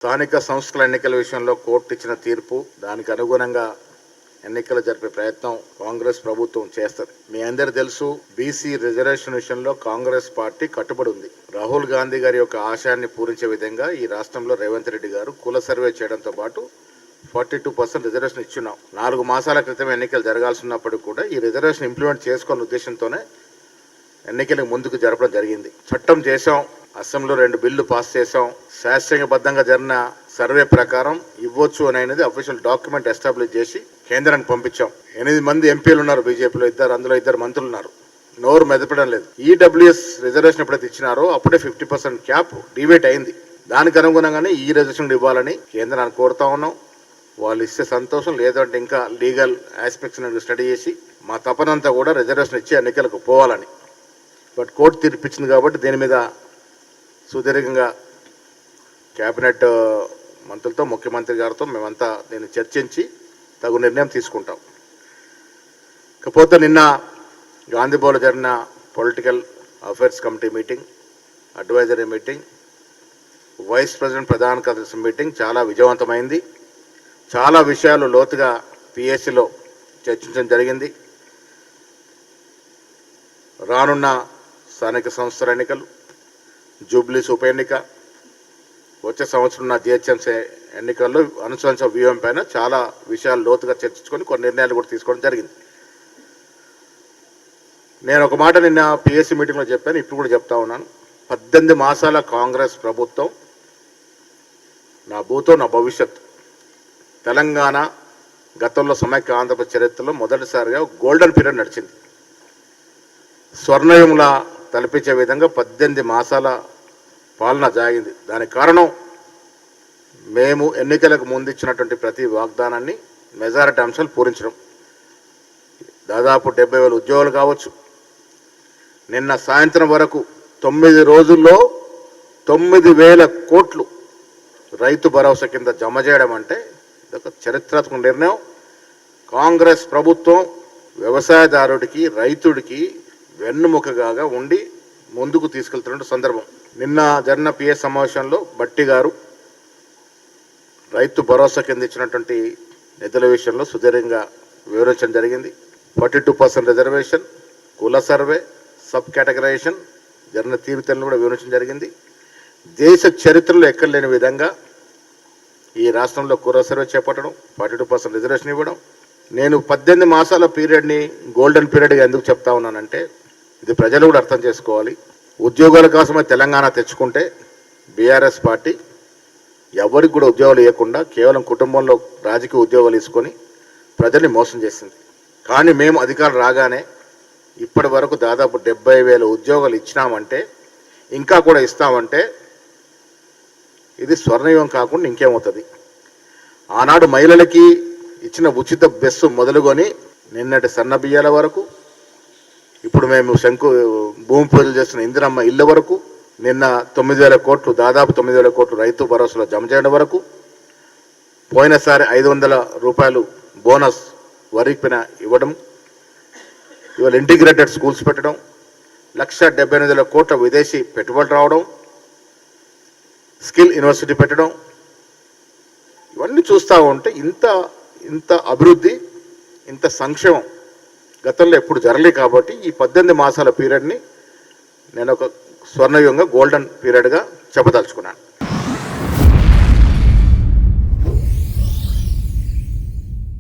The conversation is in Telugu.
స్థానిక సంస్థల ఎన్నికల విషయంలో కోర్టు ఇచ్చిన తీర్పు, దానికి అనుగుణంగా ఎన్నికలు జరిపే ప్రయత్నం కాంగ్రెస్ ప్రభుత్వం చేస్తుంది. మీ అందరు తెలుసు, బీసీ రిజర్వేషన్ విషయంలో కాంగ్రెస్ పార్టీ కట్టుబడి ఉంది. రాహుల్ గాంధీ గారి యొక్క ఆశయాన్ని పూరించే విధంగా ఈ రాష్ట్రంలో రేవంత్ రెడ్డి గారు కుల సర్వే చేయడంతో పాటు 42% రిజర్వేషన్ ఇచ్చున్నాం. 4 మాసాల క్రితం ఎన్నికలు జరగాల్సినప్పుడు కూడా ఈ రిజర్వేషన్ ఇంప్లిమెంట్ చేసుకోవాలనే ఉద్దేశంతోనే ఎన్నికలకు ముందుకు జరపడం జరిగింది. చట్టం చేశాం, అసెంబ్లీలో 2 బిల్లు పాస్ చేశాం. శాస్త్రీయబద్ధంగా జరిగిన సర్వే ప్రకారం ఇవ్వచ్చు అనేది అఫీషియల్ డాక్యుమెంట్ ఎస్టాబ్లిష్ చేసి కేంద్రానికి పంపించాం. 8 మంది ఎంపీలు ఉన్నారు బీజేపీలో, అందులో 2 మంత్రులు ఉన్నారు. నోరు మెదపడం లేదు. ఈడబ్ల్యూఎస్ రిజర్వేషన్ ఎప్పుడైతే ఇచ్చినారో అప్పుడే 50% క్యాప్ డివేట్ అయింది. దానికి అనుగుణంగానే ఈ రిజర్వేషన్ ఇవ్వాలని కేంద్రాన్ని కోరుతా ఉన్నాం. వాళ్ళు ఇస్తే సంతోషం, లేదంటే ఇంకా లీగల్ ఆస్పెక్ట్స్ స్టడీ చేసి మా తపనంతా కూడా రిజర్వేషన్ ఇచ్చి ఎన్నికలకు పోవాలని. బట్ కోర్టు తీర్పిచ్చింది కాబట్టి దీని మీద సుదీర్ఘంగా కేబినెట్ మంత్రులతో, ముఖ్యమంత్రి గారితో మేమంతా దీన్ని చర్చించి తగు నిర్ణయం తీసుకుంటాం. ఇకపోతే నిన్న గాంధీభవన్లో జరిగిన political affairs committee meeting, advisory meeting, vice president ప్రధాన కార్యదర్శి మీటింగ్ చాలా విజయవంతమైంది. చాలా విషయాలు లోతుగా పిఎస్సిలో చర్చించడం జరిగింది. రానున్న స్థానిక సంస్థల ఎన్నికలు, జూబ్లీస్ ఉప ఎన్నిక, వచ్చే సంవత్సరం ఉన్న జిహెచ్ఎంసీ ఎన్నికల్లో అనుసరించిన వ్యూహం పైన చాలా విషయాలు లోతుగా చర్చించుకొని కొన్ని నిర్ణయాలు కూడా తీసుకోవడం జరిగింది. నేను ఒక మాట నిన్న పిఎస్సి మీటింగ్లో చెప్పాను, ఇప్పుడు కూడా చెప్తా ఉన్నాను. 18 మాసాల కాంగ్రెస్ ప్రభుత్వం నా భూతో నా భవిష్యత్తు. తెలంగాణ గతంలో సమైక్య ఆంధ్రప్రదేశ్ చరిత్రలో మొదటిసారిగా గోల్డెన్ పీరియడ్ నడిచింది. స్వర్ణయుగంలా తలపించే విధంగా 18 మాసాల పాలన సాగింది. దానికి కారణం మేము ఎన్నికలకు ముందు ఇచ్చినటువంటి ప్రతి వాగ్దానాన్ని మెజారిటీ అంశాలు పూరించడం. దాదాపు 70,000 ఉద్యోగాలు కావచ్చు. నిన్న సాయంత్రం వరకు 9 రోజుల్లో 9,000 కోట్లు రైతు భరోసా కింద జమ చేయడం అంటే ఇదొక చరిత్రాత్మక నిర్ణయం. కాంగ్రెస్ ప్రభుత్వం వ్యవసాయదారుడికి, రైతుడికి వెన్నుముకగా ఉండి ముందుకు తీసుకెళ్తున్న సందర్భం. నిన్న జరిగిన పిఎస్ సమావేశంలో బట్టి గారు రైతు భరోసా కింద ఇచ్చినటువంటి నిధుల విషయంలో సుదీర్ఘంగా వివరించడం జరిగింది. 42% రిజర్వేషన్, కుల సర్వే, సబ్ కేటగరైజేషన్ జరిగిన తీరుతెలను కూడా వివరించడం జరిగింది. దేశ చరిత్రలో ఎక్కడ లేని విధంగా ఈ రాష్ట్రంలో కుల సర్వే చేపట్టడం, 42% రిజర్వేషన్ ఇవ్వడం. నేను 18 మాసాల పీరియడ్ని గోల్డెన్ పీరియడ్గా ఎందుకు చెప్తా ఉన్నానంటే, ఇది ప్రజలు కూడా అర్థం చేసుకోవాలి. ఉద్యోగాల కోసమే తెలంగాణ తెచ్చుకుంటే బీఆర్ఎస్ పార్టీ ఎవరికి కూడా ఉద్యోగాలు ఇవ్వకుండా కేవలం కుటుంబంలో రాజకీయ ఉద్యోగాలు తీసుకొని ప్రజల్ని మోసం చేసింది. కానీ మేము అధికారం రాగానే ఇప్పటి వరకు దాదాపు 70,000 ఉద్యోగాలు ఇచ్చినామంటే, ఇంకా కూడా ఇస్తామంటే ఇది స్వర్ణయుగం కాకుండా ఇంకేమవుతుంది. ఆనాడు మహిళలకి ఇచ్చిన ఉచిత బస్సు మొదలుకొని నిన్నటి సన్న బియ్యాల వరకు, ఇప్పుడు మేము భూమి పూజలు చేస్తున్న ఇందిరమ్మ ఇళ్ళ వరకు, నిన్న 9,000 కోట్లు, దాదాపు 9,000 కోట్లు రైతు భరోసాలో జమ చేయడం వరకు, పోయినసారి 500 రూపాయలు బోనస్ వరికి పైన ఇవ్వడం, ఇవాళ ఇంటిగ్రేటెడ్ స్కూల్స్ పెట్టడం, 1,78,000 కోట్ల విదేశీ పెట్టుబడులు రావడం, స్కిల్ యూనివర్సిటీ పెట్టడం, ఇవన్నీ చూస్తూ ఉంటే ఇంత అభివృద్ధి, ఇంత సంక్షేమం గతంలో ఎప్పుడు జరగలేదు. కాబట్టి ఈ 18 మాసాల పీరియడ్ని నేను ఒక స్వర్ణయుగంగా, గోల్డెన్ పీరియడ్గా చెప్పదలుచుకున్నాను.